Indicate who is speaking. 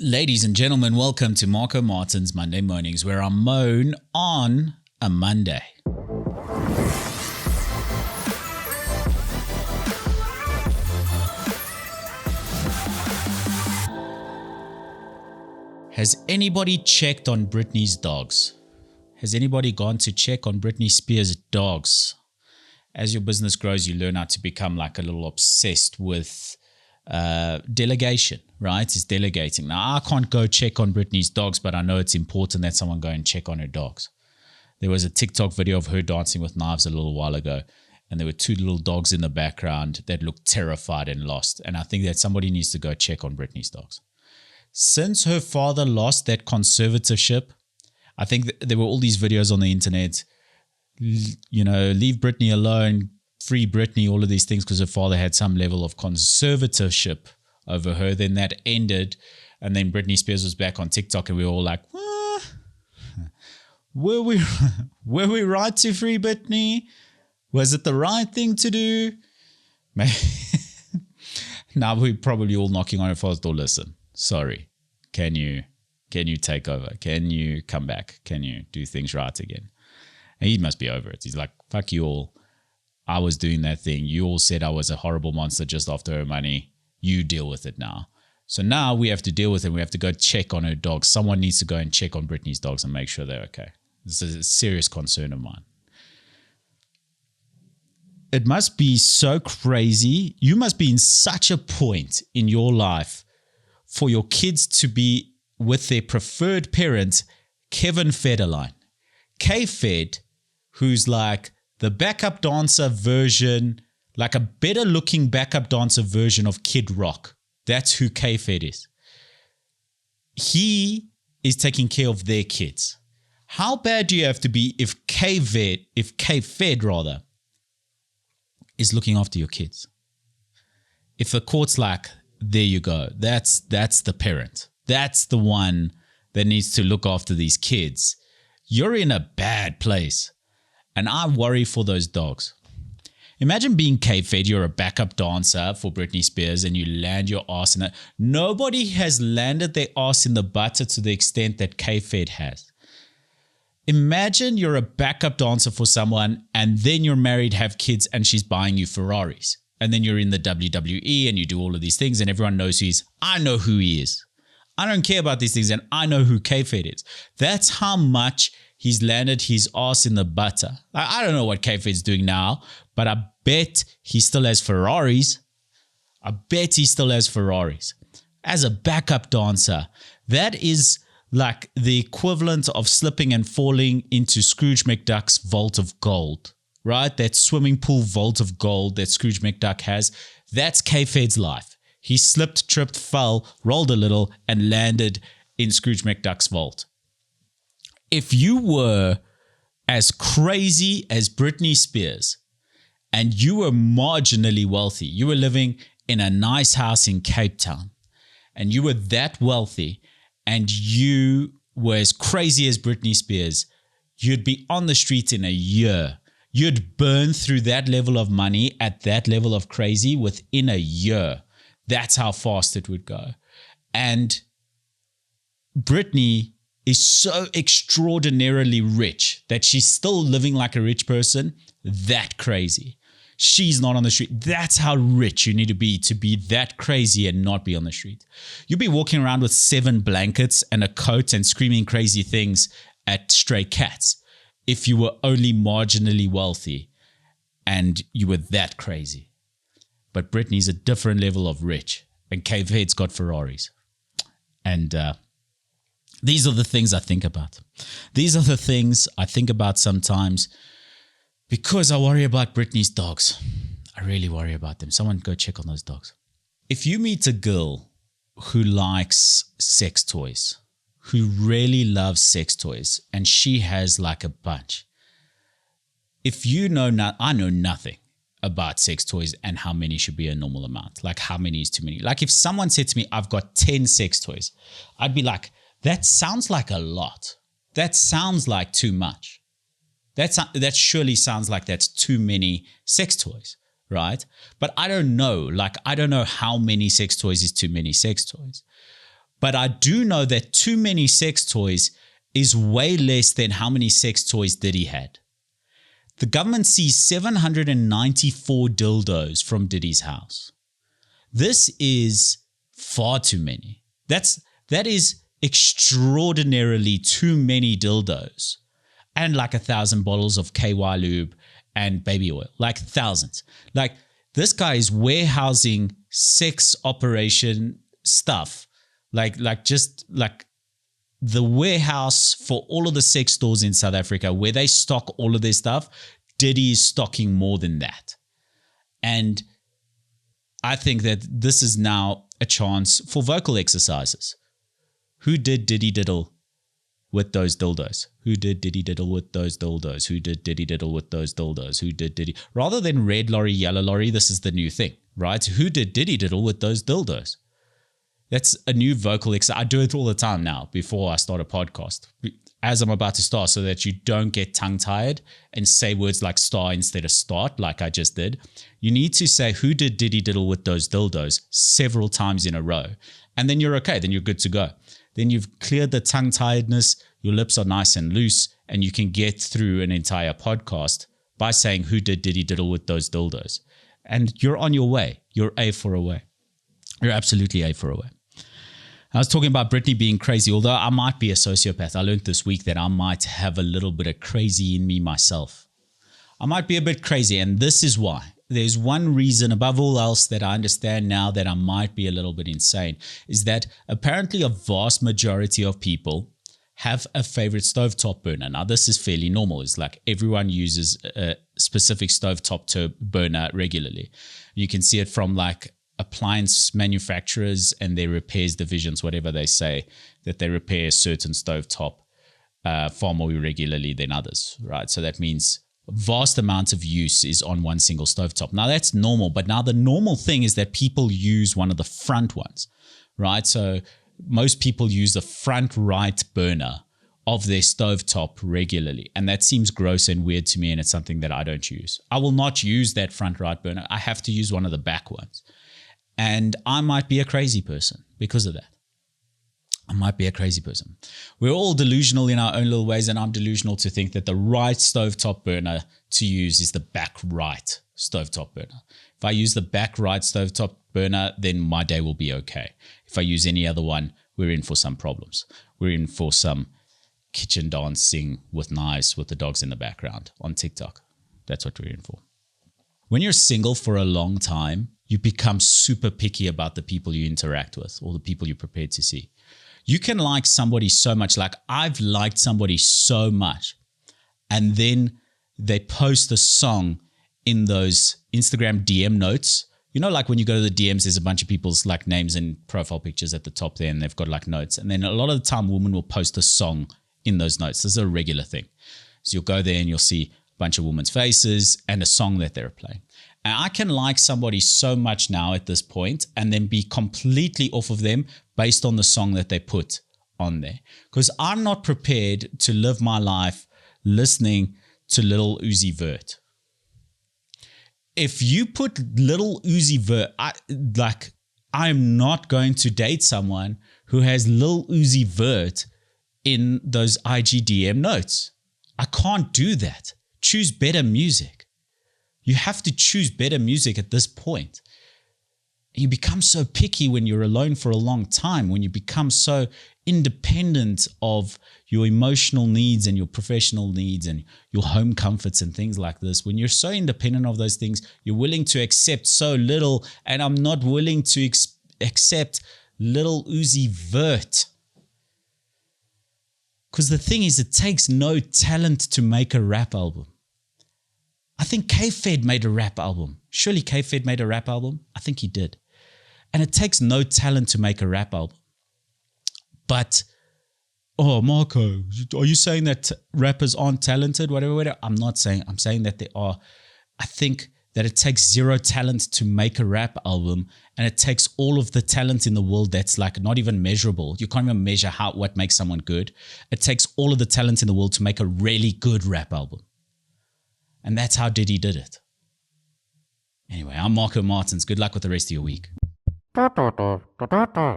Speaker 1: Ladies and gentlemen, welcome to Martins Monday Moanings, where I moan on a Monday. Has anybody checked on Britney's dogs? Has anybody gone to check on Britney Spears' dogs? As your business grows, you learn how to become like a little obsessed with delegation, right? It's delegating. Now, I can't go check on Britney's dogs, but I know it's important that someone go and check on her dogs. There was a TikTok video of her dancing with knives a little while ago, and there were two little dogs in the background that looked terrified and lost. And I think that somebody needs to go check on Britney's dogs. Since her father lost that conservatorship, I think there were all these videos on the internet, you know, leave Britney alone, free Britney, all of these things, because her father had some level of conservatorship over her. Then that ended, and then Britney Spears was back on TikTok, and we were all like, were we right to free Britney? Was it the right thing to do? Now we're probably all knocking on her father's door. Listen, sorry, can you take over? Can you come back? Can you do things right again? And he must be over it. He's like, fuck you all. I was doing that thing. You all said I was a horrible monster just after her money. You deal with it now. So now we have to deal with it. We have to go check on her dogs. Someone needs to go and check on Britney's dogs and make sure they're okay. This is a serious concern of mine. It must be so crazy. You must be in such a point in your life for your kids to be with their preferred parent, Kevin Federline. K-Fed, who's like the backup dancer version, like a better looking backup dancer version of Kid Rock. That's who K-Fed is. He is taking care of their kids. How bad do you have to be if K-Fed is looking after your kids? If the court's like, there you go, that's the parent. That's the one that needs to look after these kids. You're in a bad place. And I worry for those dogs. Imagine being K-Fed, you're a backup dancer for Britney Spears, and you land your ass in it. Nobody has landed their ass in the butter to the extent that K-Fed has. Imagine you're a backup dancer for someone, and then you're married, have kids, and she's buying you Ferraris. And then you're in the WWE and you do all of these things, and everyone knows who he is. I know who he is. I don't care about these things, and I know who K-Fed is. That's how much he's landed his ass in the butter. I don't know what K-Fed's doing now, but I bet he still has Ferraris. As a backup dancer, that is like the equivalent of slipping and falling into Scrooge McDuck's vault of gold, right? That swimming pool vault of gold that Scrooge McDuck has. That's K-Fed's life. He slipped, tripped, fell, rolled a little, and landed in Scrooge McDuck's vault. If you were as crazy as Britney Spears and you were marginally wealthy, you were living in a nice house in Cape Town, and you were that wealthy and you were as crazy as Britney Spears, you'd be on the street in a year. You'd burn through that level of money at that level of crazy within a year. That's how fast it would go. And Britney is so extraordinarily rich that she's still living like a rich person. That crazy. She's not on the street. That's how rich you need to be that crazy and not be on the street. You'd be walking around with 7 blankets and a coat and screaming crazy things at stray cats if you were only marginally wealthy and you were that crazy. But Britney's a different level of rich, and K-Fed's got Ferraris. And these are the things I think about. These are the things I think about sometimes because I worry about Britney's dogs. I really worry about them. Someone go check on those dogs. If you meet a girl who likes sex toys, who really loves sex toys, and she has like a bunch, if you know, I know nothing about sex toys and how many should be a normal amount. Like how many is too many. Like if someone said to me, I've got 10 sex toys, I'd be like, that sounds like a lot. That sounds like too much. That surely sounds like that's too many sex toys, right? But I don't know. Like, I don't know how many sex toys is too many sex toys. But I do know that too many sex toys is way less than how many sex toys Diddy had. The government seized 794 dildos from Diddy's house. This is far too many. That is extraordinarily too many dildos. And like 1,000 bottles of KY lube and baby oil. Like thousands. Like this guy is warehousing sex operation stuff. Like the warehouse for all of the sex stores in South Africa where they stock all of their stuff, Diddy is stocking more than that. And I think that this is now a chance for vocal exercises. Who did Diddy diddle with those dildos? Who did Diddy diddle with those dildos? Who did Diddy diddle with those dildos? Who did Diddy? Rather than red lorry, yellow lorry, this is the new thing, right? Who did Diddy diddle with those dildos? That's a new vocal exercise. I do it all the time now before I start a podcast, as I'm about to start, so that you don't get tongue-tired and say words like star instead of start, like I just did. You need to say, who did Diddy diddle with those dildos several times in a row. And then you're okay. Then you're good to go. Then you've cleared the tongue-tiredness. Your lips are nice and loose, and you can get through an entire podcast by saying, who did Diddy diddle with those dildos? And you're on your way. You're A for away. You're absolutely A for away. I was talking about Britney being crazy, although I might be a sociopath. I learned this week that I might have a little bit of crazy in me myself. I might be a bit crazy, and this is why. There's one reason above all else that I understand now that I might be a little bit insane, is that apparently a vast majority of people have a favorite stovetop burner. Now, this is fairly normal. It's like everyone uses a specific stovetop burner regularly. You can see it from like appliance manufacturers and their repairs divisions, whatever they say, that they repair a certain stovetop far more regularly than others, right? So that means vast amounts of use is on one single stovetop. Now that's normal, but now the normal thing is that people use one of the front ones, right? So most people use the front right burner of their stovetop regularly. And that seems gross and weird to me, and it's something that I don't use. I will not use that front right burner. I have to use one of the back ones. And I might be a crazy person because of that. I might be a crazy person. We're all delusional in our own little ways, and I'm delusional to think that the right stovetop burner to use is the back right stovetop burner. If I use the back right stovetop burner, then my day will be okay. If I use any other one, we're in for some problems. We're in for some kitchen dancing with knives with the dogs in the background on TikTok. That's what we're in for. When you're single for a long time, you become super picky about the people you interact with or the people you're prepared to see. You can like somebody so much, like I've liked somebody so much, and then they post a song in those Instagram DM notes. You know, like when you go to the DMs, there's a bunch of people's like names and profile pictures at the top there, and they've got like notes. And then a lot of the time, women will post a song in those notes. This is a regular thing. So you'll go there and you'll see a bunch of women's faces and a song that they're playing. And I can like somebody so much now at this point and then be completely off of them based on the song that they put on there. Because I'm not prepared to live my life listening to Lil Uzi Vert. If you put Lil Uzi Vert, I'm not going to date someone who has Lil Uzi Vert in those IGDM notes. I can't do that. Choose better music. You have to choose better music at this point. You become so picky when you're alone for a long time, when you become so independent of your emotional needs and your professional needs and your home comforts and things like this. When you're so independent of those things, you're willing to accept so little, and I'm not willing to accept Lil Uzi Vert. Because the thing is, it takes no talent to make a rap album. I think K-Fed made a rap album. Surely K-Fed made a rap album? I think he did. And it takes no talent to make a rap album. But, oh, Marco, are you saying that rappers aren't talented? Whatever. I'm not saying. I'm saying that they are. I think that it takes zero talent to make a rap album, and it takes all of the talent in the world that's like not even measurable. You can't even measure what makes someone good. It takes all of the talent in the world to make a really good rap album. And that's how Diddy did it. Anyway, I'm Marco Martins. Good luck with the rest of your week.